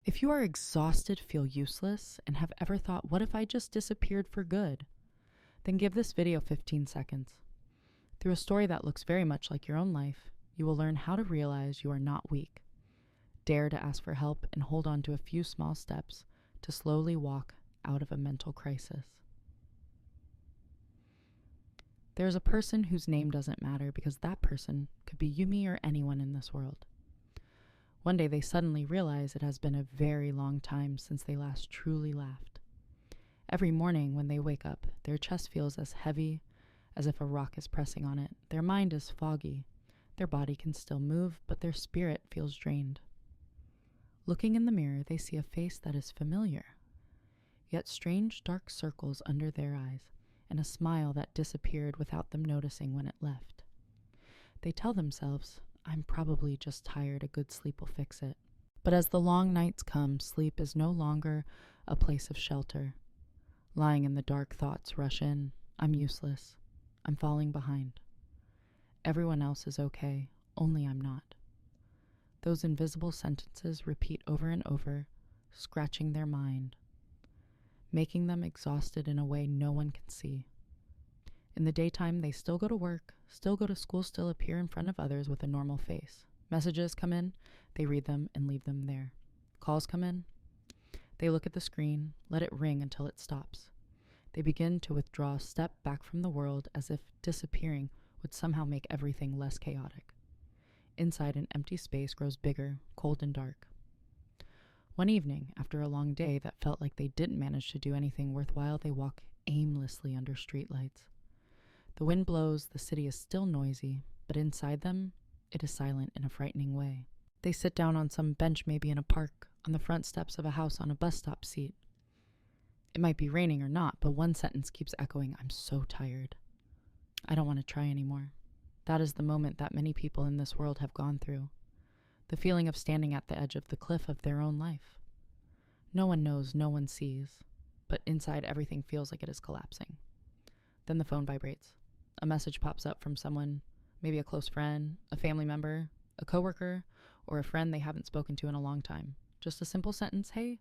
If you are exhausted, feel useless, and have ever thought, what if I just disappeared for good? Then give this video 15 seconds. Through a story that looks very much like your own life, you will learn how to realize you are not weak. Dare to ask for help and hold on to a few small steps to slowly walk out of a mental crisis. There is a person whose name doesn't matter because that person could be you, me, or anyone in this world. One day they suddenly realize it has been a very long time since they last truly laughed. Every morning when they wake up, their chest feels as heavy as if a rock is pressing on it. Their mind is foggy. Their body can still move, but their spirit feels drained. Looking in the mirror, they see a face that is familiar, yet strange dark circles under their eyes, and a smile that disappeared without them noticing when it left. They tell themselves, I'm probably just tired, a good sleep will fix it. But as the long nights come, sleep is no longer a place of shelter. Lying in the dark, thoughts rush in. I'm useless. I'm falling behind. Everyone else is okay, only I'm not. Those invisible sentences repeat over and over, scratching their mind, making them exhausted in a way no one can see. In the daytime, they still go to work, still go to school, still appear in front of others with a normal face. Messages come in, they read them and leave them there. Calls come in, they look at the screen, let it ring until it stops. They begin to withdraw a step back from the world as if disappearing would somehow make everything less chaotic. Inside, an empty space grows bigger, cold and dark. One evening, after a long day that felt like they didn't manage to do anything worthwhile, they walk aimlessly under streetlights. The wind blows, the city is still noisy, but inside them, it is silent in a frightening way. They sit down on some bench, maybe in a park, on the front steps of a house, on a bus stop seat. It might be raining or not, but one sentence keeps echoing, I'm so tired. I don't want to try anymore. That is the moment that many people in this world have gone through. The feeling of standing at the edge of the cliff of their own life. No one knows, no one sees, but inside everything feels like it is collapsing. Then the phone vibrates. A message pops up from someone, maybe a close friend, a family member, a coworker, or a friend they haven't spoken to in a long time. Just a simple sentence, hey,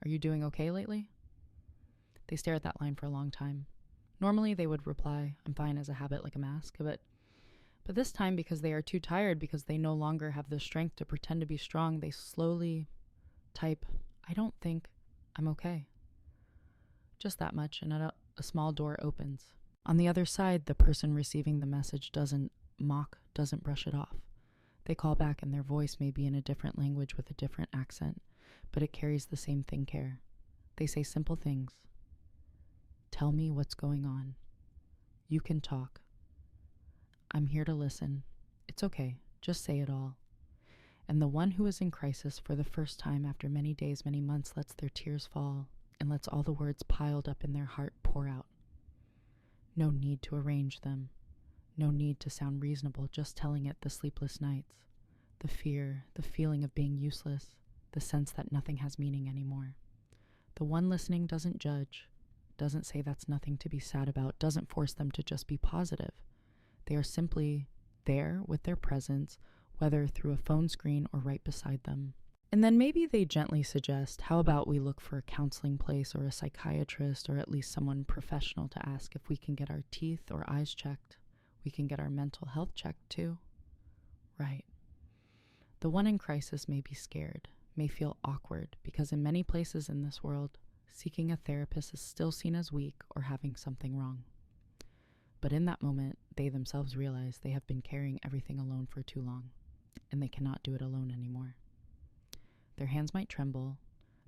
are you doing okay lately? They stare at that line for a long time. Normally they would reply, I'm fine, as a habit, like a mask, but this time, because they are too tired, because they no longer have the strength to pretend to be strong, they slowly type, I don't think I'm okay. Just that much, and a small door opens. On the other side, the person receiving the message doesn't mock, doesn't brush it off. They call back, and their voice may be in a different language with a different accent, but it carries the same thing care. They say simple things. Tell me what's going on. You can talk. I'm here to listen. It's okay. Just say it all. And the one who is in crisis for the first time after many days, many months, lets their tears fall and lets all the words piled up in their heart pour out. No need to arrange them. No need to sound reasonable, just telling it the sleepless nights, the fear, the feeling of being useless, the sense that nothing has meaning anymore. The one listening doesn't judge, doesn't say that's nothing to be sad about, doesn't force them to just be positive. They are simply there with their presence, whether through a phone screen or right beside them. And then maybe they gently suggest, how about we look for a counseling place or a psychiatrist or at least someone professional to ask if we can get our teeth or eyes checked. We can get our mental health checked too. Right. The one in crisis may be scared, may feel awkward, because in many places in this world, seeking a therapist is still seen as weak or having something wrong. But in that moment, they themselves realize they have been carrying everything alone for too long, and they cannot do it alone anymore. Their hands might tremble,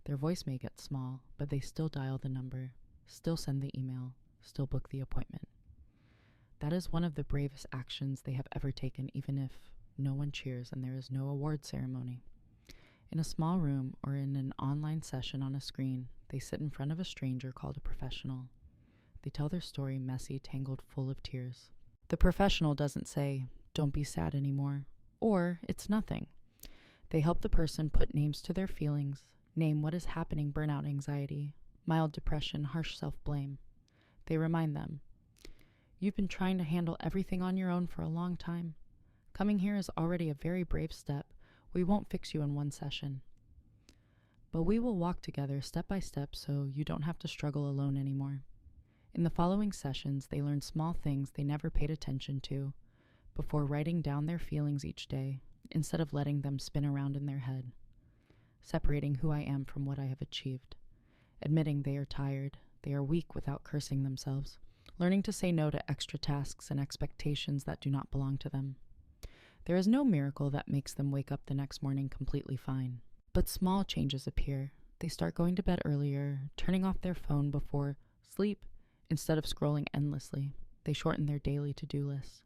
their voice may get small, but they still dial the number, still send the email, still book the appointment. That is one of the bravest actions they have ever taken, even if no one cheers and there is no award ceremony. In a small room or in an online session on a screen, they sit in front of a stranger called a professional. They tell their story messy, tangled, full of tears. The professional doesn't say, don't be sad anymore, or it's nothing. They help the person put names to their feelings, name what is happening, burnout, anxiety, mild depression, harsh self-blame. They remind them, you've been trying to handle everything on your own for a long time. Coming here is already a very brave step. We won't fix you in one session. but we will walk together step by step so you don't have to struggle alone anymore. In the following sessions, they learn small things they never paid attention to before writing down their feelings each day instead of letting them spin around in their head, separating who I am from what I have achieved, admitting they are tired, they are weak without cursing themselves, learning to say no to extra tasks and expectations that do not belong to them. There is no miracle that makes them wake up the next morning completely fine, but small changes appear. They start going to bed earlier, turning off their phone before sleep instead of scrolling endlessly. They shorten their daily to-do list.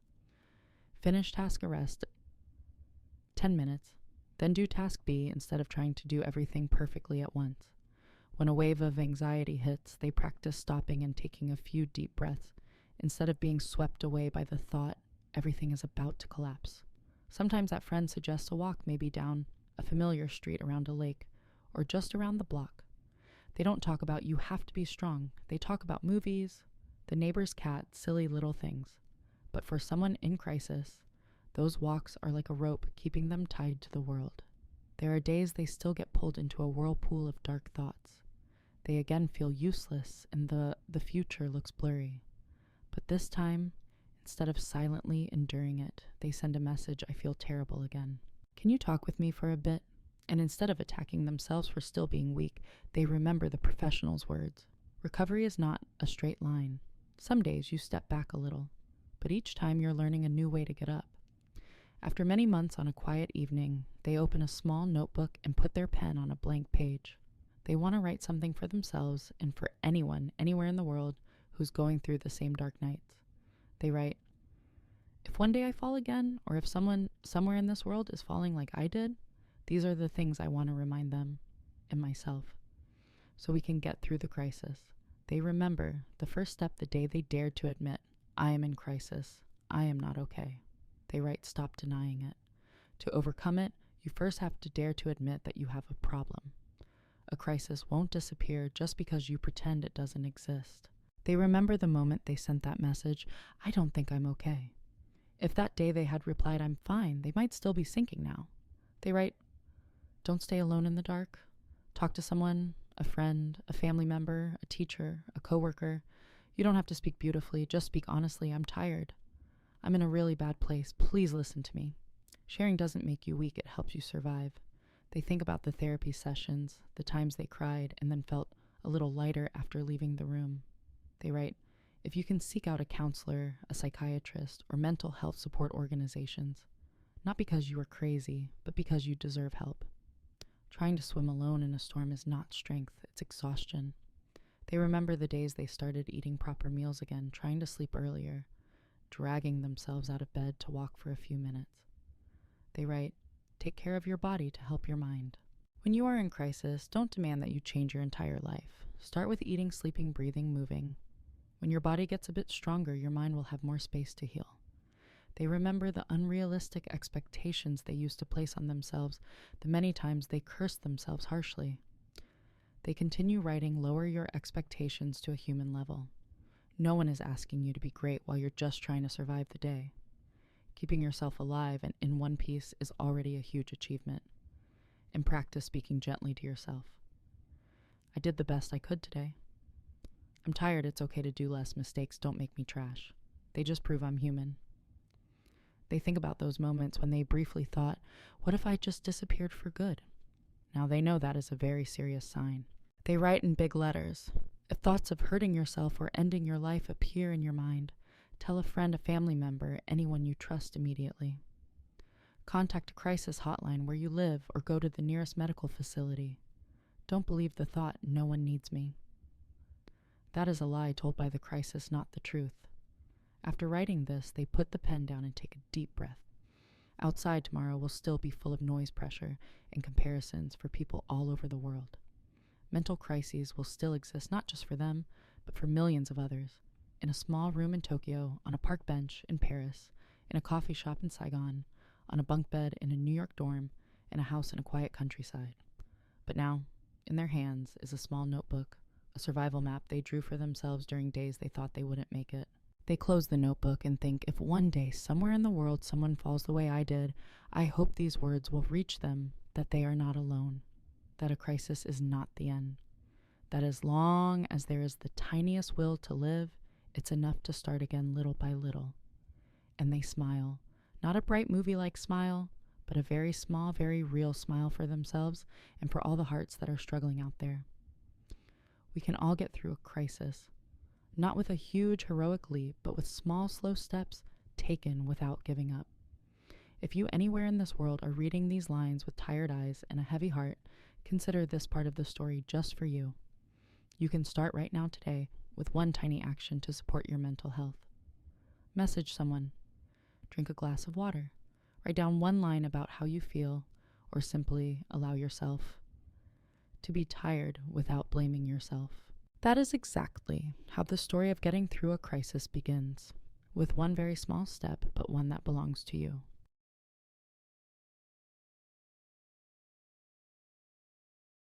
Finish task A rest 10 minutes, then do task B instead of trying to do everything perfectly at once. When a wave of anxiety hits, they practice stopping and taking a few deep breaths instead of being swept away by the thought everything is about to collapse. Sometimes that friend suggests a walk maybe down a familiar street around a lake or just around the block. They don't talk about you have to be strong. They talk about movies, the neighbor's cat, silly little things. But for someone in crisis, those walks are like a rope keeping them tied to the world. There are days they still get pulled into a whirlpool of dark thoughts. They again feel useless and the future looks blurry. But this time, instead of silently enduring it, they send a message, I feel terrible again. Can you talk with me for a bit? And instead of attacking themselves for still being weak, they remember the professional's words. Recovery is not a straight line. Some days you step back a little, but each time you're learning a new way to get up. After many months on a quiet evening, they open a small notebook and put their pen on a blank page. They want to write something for themselves and for anyone, anywhere in the world, who's going through the same dark nights. They write, if one day I fall again, or if someone somewhere in this world is falling like I did, these are the things I want to remind them and myself, so we can get through the crisis. They remember the first step the day they dared to admit, I am in crisis, I am not okay. They write, stop denying it. To overcome it, you first have to dare to admit that you have a problem. A crisis won't disappear just because you pretend it doesn't exist. They remember the moment they sent that message, I don't think I'm okay. If that day they had replied, I'm fine, they might still be sinking now. They write, don't stay alone in the dark. Talk to someone, a friend, a family member, a teacher, a coworker. You don't have to speak beautifully, just speak honestly. I'm tired. I'm in a really bad place. Please listen to me. Sharing doesn't make you weak, it helps you survive. They think about the therapy sessions, the times they cried and then felt a little lighter after leaving the room. They write, if you can seek out a counselor, a psychiatrist, or mental health support organizations, not because you are crazy, but because you deserve help. Trying to swim alone in a storm is not strength, it's exhaustion. They remember the days they started eating proper meals again, trying to sleep earlier, dragging themselves out of bed to walk for a few minutes. They write, take care of your body to help your mind. When you are in crisis, don't demand that you change your entire life. Start with eating, sleeping, breathing, moving. When your body gets a bit stronger, your mind will have more space to heal. They remember the unrealistic expectations they used to place on themselves, the many times they cursed themselves harshly. They continue writing, lower your expectations to a human level. No one is asking you to be great while you're just trying to survive the day. Keeping yourself alive and in one piece is already a huge achievement. And practice speaking gently to yourself. I did the best I could today. I'm tired, it's okay to do less. Mistakes don't make me trash. They just prove I'm human. They think about those moments when they briefly thought, what if I just disappeared for good? Now they know that is a very serious sign. They write in big letters. If thoughts of hurting yourself or ending your life appear in your mind, tell a friend, a family member, anyone you trust immediately. Contact a crisis hotline where you live or go to the nearest medical facility. Don't believe the thought, no one needs me. That is a lie told by the crisis, not the truth. After writing this, they put the pen down and take a deep breath. Outside tomorrow will still be full of noise pressure and comparisons for people all over the world. Mental crises will still exist not just for them, but for millions of others. In a small room in Tokyo, on a park bench in Paris, in a coffee shop in Saigon, on a bunk bed in a New York dorm, in a house in a quiet countryside. But now, in their hands, is a small notebook, a survival map they drew for themselves during days they thought they wouldn't make it. They close the notebook and think, if one day, somewhere in the world, someone falls the way I did, I hope these words will reach them that they are not alone. that a crisis is not the end, that as long as there is the tiniest will to live, it's enough to start again little by little. And they smile, not a bright movie-like smile, but a very small, very real smile for themselves and for all the hearts that are struggling out there. We can all get through a crisis, not with a huge heroic leap, but with small, slow steps taken without giving up. If you anywhere in this world are reading these lines with tired eyes and a heavy heart, consider this part of the story just for you. You can start right now today with one tiny action to support your mental health. Message someone. Drink a glass of water. Write down one line about how you feel, or simply allow yourself to be tired without blaming yourself. That is exactly how the story of getting through a crisis begins, with one very small step, but one that belongs to you.